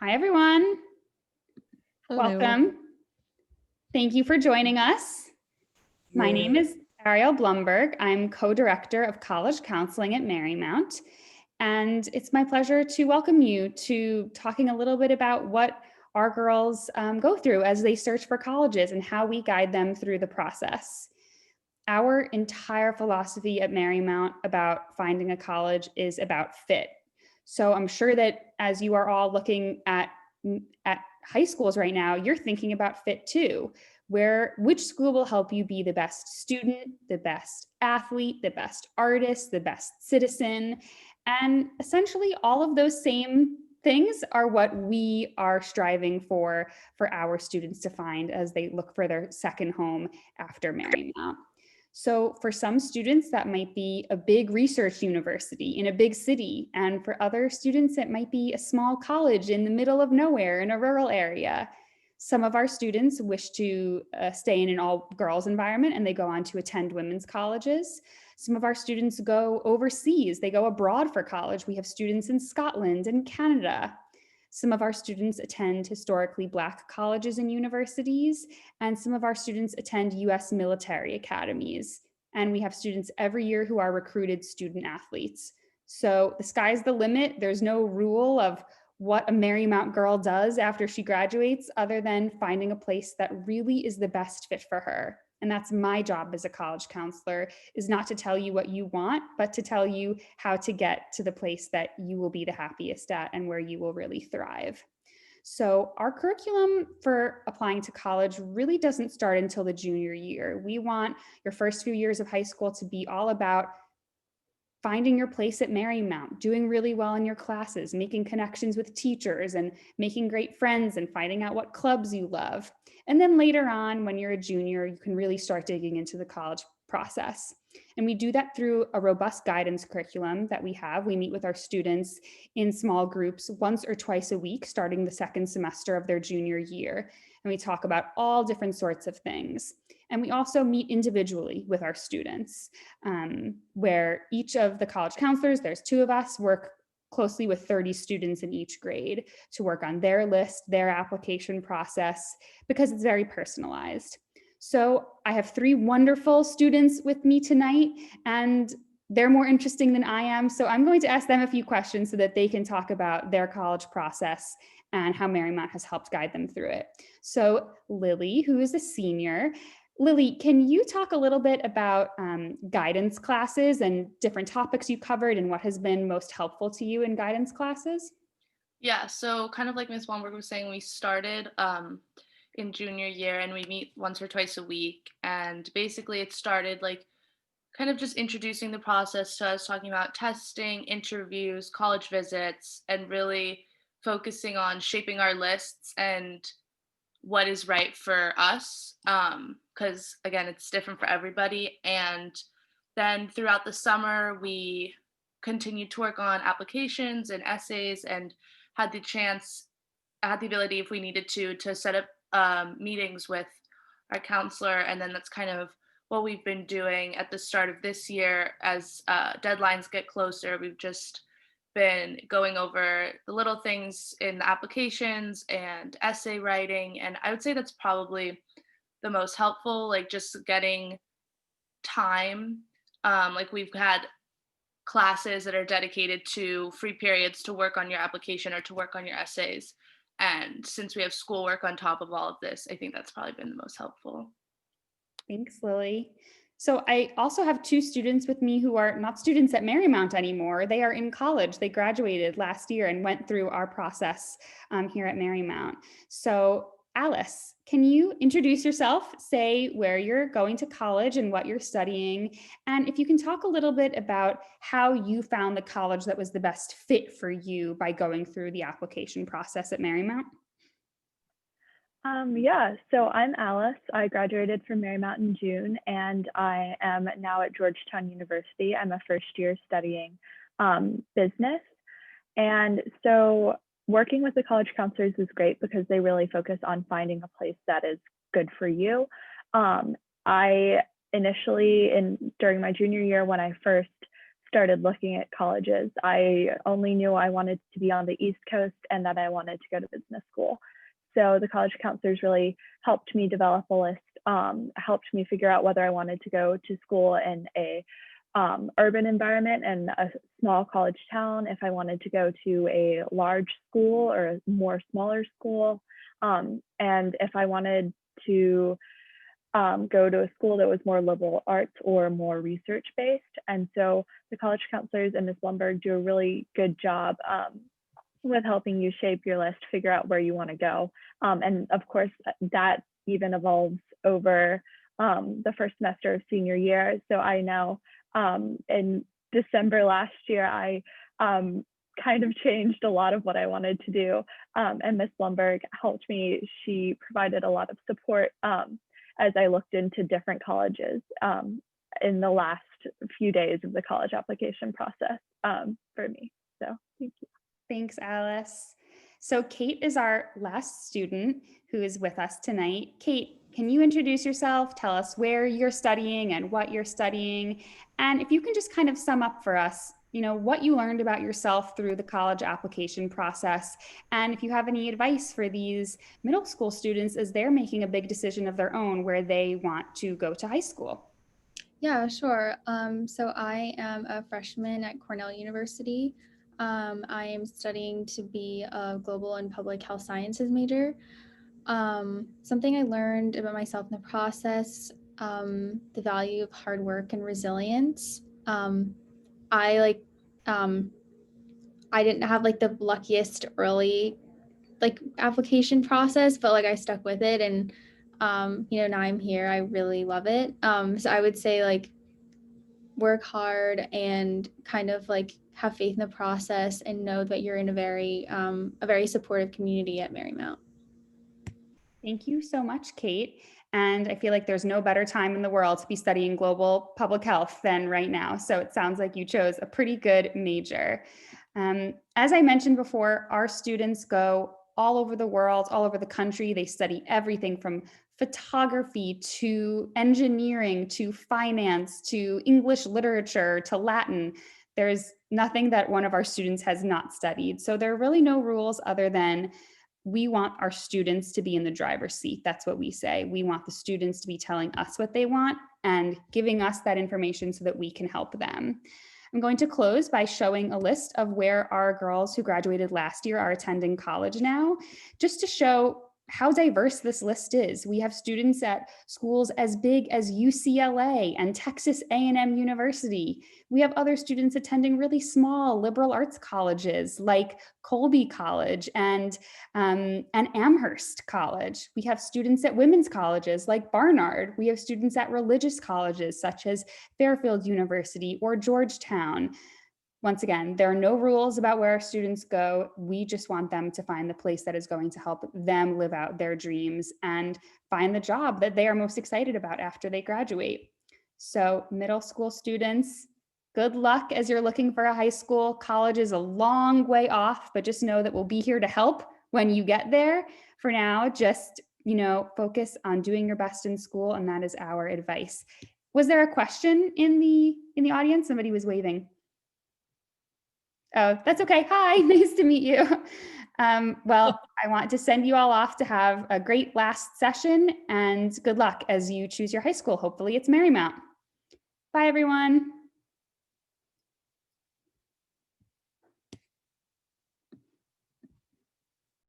Hi, everyone. Hello. Welcome. Thank you for joining us. My name Yeah. is Ariel Blumberg. I'm co-director of college counseling at Marymount. And it's my pleasure to welcome you to talking a little bit about what our girls go through as they search for colleges and how we guide them through the process. Our entire philosophy at Marymount about finding a college is about fit. So I'm sure that as you are all looking at high schools right now, you're thinking about fit too. Which school will help you be the best student, the best athlete, the best artist, the best citizen, and essentially all of those same things are what we are striving for our students to find as they look for their second home after Marymount. So, for some students, that might be a big research university in a big city. And for other students, it might be a small college in the middle of nowhere in a rural area. Some of our students wish to stay in an all girls environment and they go on to attend women's colleges. Some of our students go overseas, they go abroad for college. We have students in Scotland and Canada. Some of our students attend historically Black colleges and universities, and some of our students attend US military academies. And we have students every year who are recruited student athletes. So the sky's the limit. There's no rule of what a Marymount girl does after she graduates, other than finding a place that really is the best fit for her. And that's my job as a college counselor, is not to tell you what you want, but to tell you how to get to the place that you will be the happiest at and where you will really thrive. So, our curriculum for applying to college really doesn't start until the junior year. We want your first few years of high school to be all about finding your place at Marymount, doing really well in your classes, making connections with teachers and making great friends and finding out what clubs you love. And then later on, when you're a junior, you can really start digging into the college process. And we do that through a robust guidance curriculum that we have. We meet with our students in small groups once or twice a week, starting the second semester of their junior year. And we talk about all different sorts of things. And we also meet individually with our students, where each of the college counselors, there's two of us, work closely with 30 students in each grade to work on their list, their application process, because it's very personalized. So I have three wonderful students with me tonight, and they're more interesting than I am. So I'm going to ask them a few questions so that they can talk about their college process and how Marymount has helped guide them through it. So Lily, who is a senior, Lily, can you talk a little bit about guidance classes and different topics you covered and what has been most helpful to you in guidance classes? Yeah, so kind of like Ms. Womberg was saying, we started in junior year and we meet once or twice a week. And basically, it started like kind of just introducing the process to us, talking about testing, interviews, college visits, and really focusing on shaping our lists and what is right for us. Because again, it's different for everybody. And then throughout the summer, we continued to work on applications and essays and had the chance, had the ability, if we needed to set up meetings with our counselor. And then that's kind of what we've been doing at the start of this year as deadlines get closer. We've just been going over the little things in the applications and essay writing. And I would say that's probably the most helpful, like just getting time. Like we've had classes that are dedicated to free periods to work on your application or to work on your essays. And since we have schoolwork on top of all of this, I think that's probably been the most helpful. Thanks, Lily. So I also have two students with me who are not students at Marymount anymore. They are in college. They graduated last year and went through our process here at Marymount. So Alice, can you introduce yourself, say where you're going to college and what you're studying, and if you can talk a little bit about how you found the college that was the best fit for you by going through the application process at Marymount? Yeah, so I'm Alice. I graduated from Marymount in June, and I am now at Georgetown University. I'm a first year studying business. And so working with the college counselors is great because they really focus on finding a place that is good for you. I initially, during my junior year, when I first started looking at colleges. I only knew I wanted to be on the East Coast and that I wanted to go to business school. So the college counselors really helped me develop a list, helped me figure out whether I wanted to go to school in a urban environment and a small college town, if I wanted to go to a large school or a more smaller school, and if I wanted to go to a school that was more liberal arts or more research based. And so the college counselors and Ms. Blumberg do a really good job with helping you shape your list, figure out where you want to go. And of course, that even evolves over the first semester of senior year. So I know in December last year, I kind of changed a lot of what I wanted to do. And Ms. Blumberg helped me. She provided a lot of support as I looked into different colleges in the last few days of the college application process for me. So thank you. Thanks, Alice. So Kate is our last student who is with us tonight. Kate, can you introduce yourself? Tell us where you're studying and what you're studying. And if you can just kind of sum up for us, what you learned about yourself through the college application process. And if you have any advice for these middle school students as they're making a big decision of their own where they want to go to high school. Yeah, sure. So I am a freshman at Cornell University. I am studying to be a global and public health sciences major. Something I learned about myself in the process, the value of hard work and resilience. I didn't have the luckiest early application process, but I stuck with it, and now I'm here. I really love it. So I would say work hard and kind of have faith in the process and know that you're in a very supportive community at Marymount. Thank you so much, Kate. And I feel like there's no better time in the world to be studying global public health than right now. So it sounds like you chose a pretty good major. As I mentioned before, our students go all over the world, all over the country. They study everything from photography to engineering to finance to English literature to Latin. There's nothing that one of our students has not studied. So there are really no rules other than we want our students to be in the driver's seat. That's what we say. We want the students to be telling us what they want and giving us that information so that we can help them. I'm going to close by showing a list of where our girls who graduated last year are attending college now, just to show how diverse this list is. We have students at schools as big as UCLA and Texas A&M University. We have other students attending really small liberal arts colleges like Colby College and Amherst College. We have students at women's colleges like Barnard. We have students at religious colleges such as Fairfield University or Georgetown. Once again, there are no rules about where our students go. We just want them to find the place that is going to help them live out their dreams and find the job that they are most excited about after they graduate. So middle school students, good luck as you're looking for a high school. College is a long way off, but just know that we'll be here to help when you get there. For now, just focus on doing your best in school, and that is our advice. Was there a question in the audience? Somebody was waving. Oh, that's okay. Hi, nice to meet you. Well, I want to send you all off to have a great last session and good luck as you choose your high school. Hopefully it's Marymount. Bye, everyone.